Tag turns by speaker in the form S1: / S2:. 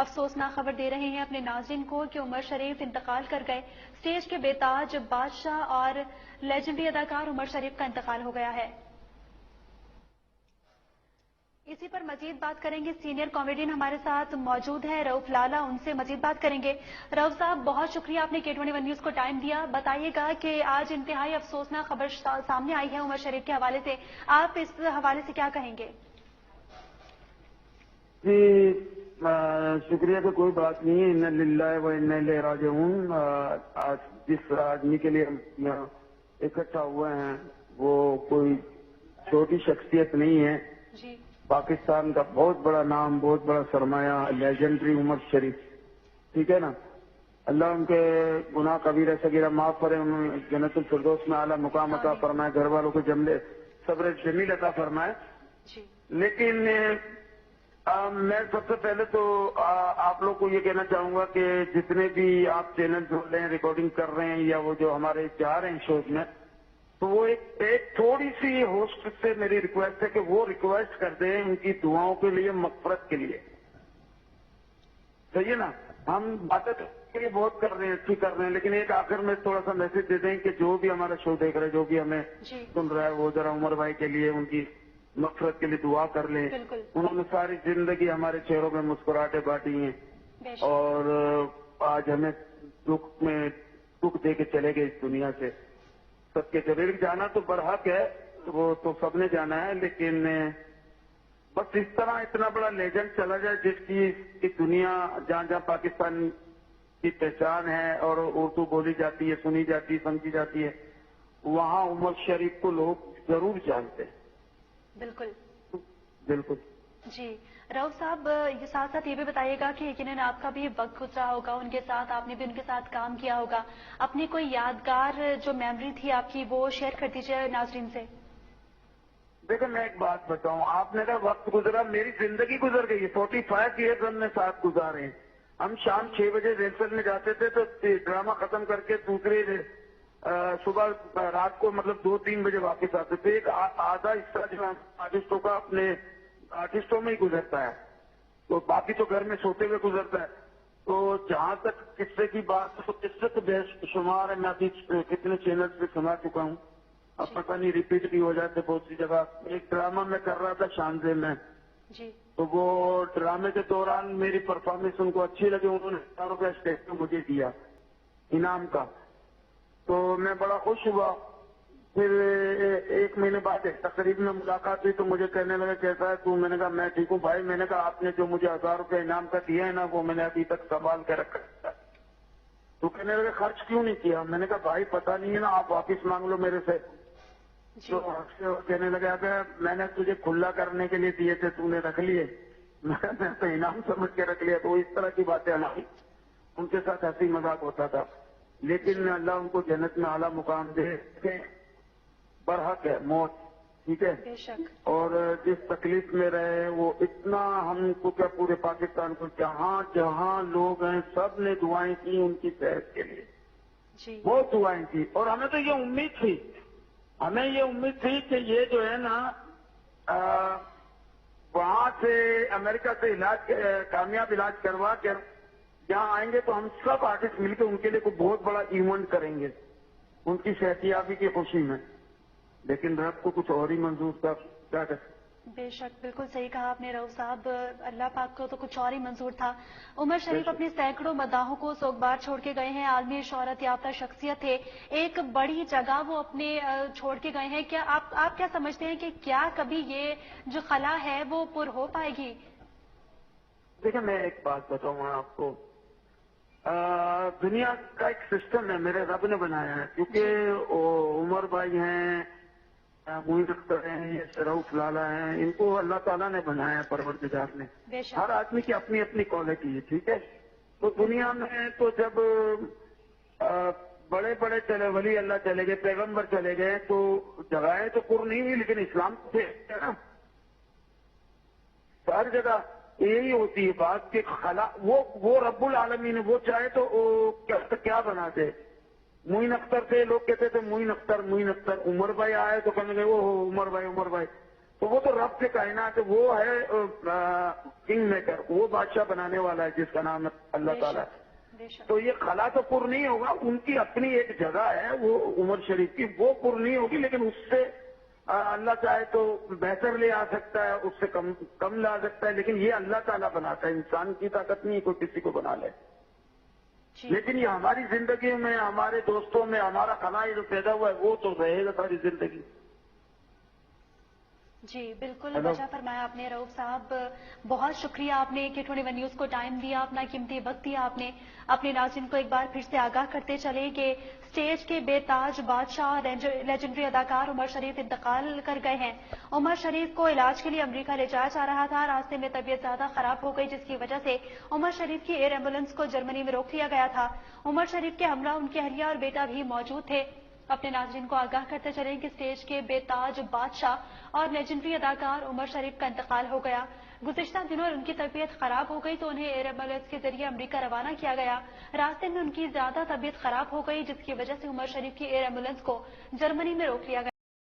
S1: افسوسناک خبر دے رہے ہیں اپنے ناظرین کو کہ عمر شریف انتقال کر گئے. اسٹیج کے بےتاج بادشاہ اور لیجنڈری اداکار عمر شریف کا انتقال ہو گیا ہے. اسی پر مزید بات کریں گے. سینئر کامیڈین ہمارے ساتھ موجود ہے رؤف لالا، ان سے مزید بات کریں گے. رؤف صاحب، بہت شکریہ آپ نے K21 نیوز کو ٹائم دیا. بتائیے گا کہ آج انتہائی افسوسناک خبر سامنے آئی ہے عمر شریف کے حوالے سے، آپ اس حوالے سے کیا کہیں گے؟
S2: جی شکریہ تو کوئی بات نہیں ہے. انا للہ و انا الیہ راجعون. آج جس آدمی کے لیے ہم اکٹھا ہوئے ہیں وہ کوئی چھوٹی شخصیت نہیں ہے.
S1: جی.
S2: پاکستان کا بہت بڑا نام، بہت بڑا سرمایہ، لیجنڈری عمر شریف. ٹھیک ہے نا. اللہ ان کے گناہ کبیرہ صغیرہ معاف کرے، انہوں جنت الفردوس میں اعلیٰ مقام عطا فرمائے، گھر والوں کو جملے صبر جمیل عطا فرمائے. لیکن میں سب سے پہلے تو آپ لوگ کو یہ کہنا چاہوں گا کہ جتنے بھی آپ چینل جوڑ رہے ہیں، ریکارڈنگ کر رہے ہیں، یا وہ جو ہمارے جا رہے ہیں شوز میں، تو وہ ایک تھوڑی سی ہوسٹ سے میری ریکویسٹ ہے کہ وہ ریکویسٹ کر دیں ان کی دعاؤں کے لیے، مغفرت کے لیے. صحیح ہے نا. ہم باتیں کے لیے بہت کر رہے ہیں، اچھی کر رہے ہیں، لیکن ایک آخر میں تھوڑا سا میسج دے دیں کہ جو بھی ہمارا شو دیکھ رہے ہیں، جو بھی ہمیں سن رہا ہے، وہ ذرا عمر بھائی کے لیے، ان کی مغفرت کے لیے دعا کر لیں. انہوں نے ساری زندگی ہمارے چہروں میں مسکراہٹیں بانٹی ہیں اور آج ہمیں دکھ دے کے چلے گئے اس دنیا سے. سب کے چلے جانا تو برحق ہے، وہ تو سب نے جانا ہے، لیکن بس اس طرح اتنا بڑا لیجنڈ چلا جائے جس کی دنیا جہاں جہاں پاکستان کی پہچان ہے اور اردو بولی جاتی ہے، سنی جاتی ہے، سمجھی جاتی ہے، وہاں عمر شریف کو لوگ ضرور جانتے ہیں.
S1: بالکل
S2: بالکل.
S1: جی. رؤف صاحب، یہ ساتھ ساتھ یہ بھی بتائیے گا کہ یقیناً آپ کا بھی وقت گزرا ہوگا ان کے ساتھ، آپ نے بھی ان کے ساتھ کام کیا ہوگا. اپنی کوئی یادگار جو میموری تھی آپ کی وہ شیئر کر دیجیے ناظرین سے.
S2: دیکھیں میں ایک بات بتاؤں، آپ نے کہا وقت گزرا، میری زندگی گزر گئی ہے. 45 ایئرز ہم نے ساتھ گزارے ہیں. ہم شام 6 بجے ریہرسل میں جاتے تھے تو ڈرامہ ختم کر کے دوسرے صبح رات کو مطلب 2-3 بجے واپس آتے تھے. ایک آدھا حصہ جو آرٹسٹوں کا اپنے آرٹسٹوں میں ہی گزرتا ہے، تو باقی تو گھر میں سوتے ہوئے گزرتا ہے. تو جہاں تک قصے کی بات، تو قصے تو بے شمار ہے. میں ابھی کتنے چینل پہ سنا چکا ہوں، اب پتہ نہیں ریپیٹ بھی ہو جاتے بہت سی جگہ. ایک ڈرامہ میں کر رہا تھا شانزے میں، تو وہ ڈرامے کے دوران میری پرفارمنس ان کو اچھی لگی، انہوں نے 1000 روپے اسٹیج پہ مجھے دیا انعام کا. تو میں بڑا خوش ہوا. پھر 1 مہینے بعد تقریب میں ملاقات ہوئی تو مجھے کہنے لگا کیسا ہے تو؟ میں نے کہا میں ٹھیک ہوں بھائی. میں نے کہا آپ نے جو مجھے 1000 روپے انعام کا دیا ہے نا، وہ میں نے ابھی تک سنبھال کے رکھا ہے. تو کہنے لگا خرچ کیوں نہیں کیا؟ میں نے کہا بھائی پتہ نہیں ہے نا، آپ واپس مانگ لو میرے سے. تو کہنے لگا کہ میں نے تجھے کھلا کرنے کے لیے دیے تھے، تو نے رکھ لیے. میں تو انعام سمجھ کے رکھ لیا. تو اس طرح کی باتیں ہماری ان کے ساتھ ہنسی مذاق ہوتا تھا. لیکن اللہ ان کو جنت میں اعلیٰ مقام دے. برحق ہے موت، ٹھیک ہے. اور جس تکلیف میں رہے وہ اتنا، ہم کو کیا پورے پاکستان کو، جہاں جہاں لوگ ہیں سب نے دعائیں کی ان کی صحت کے لیے، بہت دعائیں کی. اور ہمیں تو یہ امید تھی کہ یہ جو ہے نا وہاں سے امریکہ سے کامیاب علاج کروا کر یہاں آئیں گے تو ہم سب آرٹسٹ مل کے ان کے لیے کوئی بہت بڑا ایونٹ کریں گے ان کی صحتیابی کی خوشی میں. لیکن رب کو کچھ اور ہی منظور تھا، کیا کر سکتے.
S1: بے شک، بالکل صحیح کہا آپ نے رؤف صاحب. اللہ پاک کو تو کچھ اور ہی منظور تھا. عمر شریف اپنی سینکڑوں مداحوں کو سوگوار چھوڑ کے گئے ہیں. عالمی شہرت یافتہ شخصیت تھے. ایک بڑی جگہ وہ اپنے چھوڑ کے گئے ہیں. کیا آپ کیا سمجھتے ہیں کہ کیا کبھی یہ جو خلا ہے وہ پر ہو پائے گی؟
S2: دیکھیں میں ایک بات بتاؤں آپ کو، دنیا کا ایک سسٹم ہے میرے رب نے بنایا ہے. کیونکہ عمر بھائی ہیں، معین اختر ہیں، یہ رؤف لالا ہیں، ان کو اللہ تعالیٰ نے بنایا ہے، پروردگار نے. ہر آدمی کی اپنی اپنی کوالٹی ہے، ٹھیک ہے. تو دنیا میں تو جب بڑے بڑے چلے، ولی اللہ چلے گئے، پیغمبر چلے گئے، تو جگہیں تو پر نہیں ہوئی، لیکن اسلام سے نا ہر جگہ یہی ہوتی ہے بات کہ خلا وہ رب العالمین وہ چاہے تو کیا بنا دے. معین اختر تھے، لوگ کہتے تھے معین اختر. عمر بھائی آئے تو کہنے لگے وہ عمر بھائی. تو وہ تو رب کے کائنات ہے، وہ ہے کنگ میکر، وہ بادشاہ بنانے والا ہے جس کا نام اللہ تعالیٰ ہے۔
S1: بے شک۔
S2: تو یہ خلا تو پر نہیں ہوگا، ان کی اپنی ایک جگہ ہے وہ عمر شریف کی، وہ پر نہیں ہوگی، لیکن اس سے اللہ چاہے تو بہتر لے آ سکتا ہے، اس سے کم لا سکتا ہے، لیکن یہ اللہ تعالیٰ بناتا ہے، انسان کی طاقت نہیں ہے کوئی کسی کو بنا لے۔
S1: جی
S2: لیکن یہ ہماری زندگی میں، ہمارے دوستوں میں ہمارا خلا جو پیدا ہوا ہے وہ تو رہے گا ساری زندگی۔
S1: جی بالکل
S2: ہیلو۔
S1: بچا فرمایا آپ نے رؤوف صاحب، بہت شکریہ آپ نے K21 نیوز کو ٹائم دیا، اپنا قیمتی وقت دیا آپ نے اپنے ناظرین کو ایک بار پھر سے آگاہ کرتے چلے کہ سٹیج کے بے تاج بادشاہ لیجنڈری اداکار عمر شریف انتقال کر گئے ہیں۔ عمر شریف کو علاج کے لیے امریکہ لے جایا جا رہا تھا، راستے میں طبیعت زیادہ خراب ہو گئی جس کی وجہ سے عمر شریف کی ایئر ایمبولینس کو جرمنی میں روک لیا گیا تھا۔ عمر شریف کے ہمراہ ان کی اہلیہ اور بیٹا بھی موجود تھے۔ اپنے ناظرین کو آگاہ کرتے چلیں کہ سٹیج کے بے تاج بادشاہ اور لیجنڈری اداکار عمر شریف کا انتقال ہو گیا۔ گزشتہ دنوں ان کی طبیعت خراب ہو گئی تو انہیں ایئر ایمبولینس کے ذریعے امریکہ روانہ کیا گیا۔ راستے میں ان کی زیادہ طبیعت خراب ہو گئی جس کی وجہ سے عمر شریف کی ایئر ایمبولینس کو جرمنی میں روک لیا گیا۔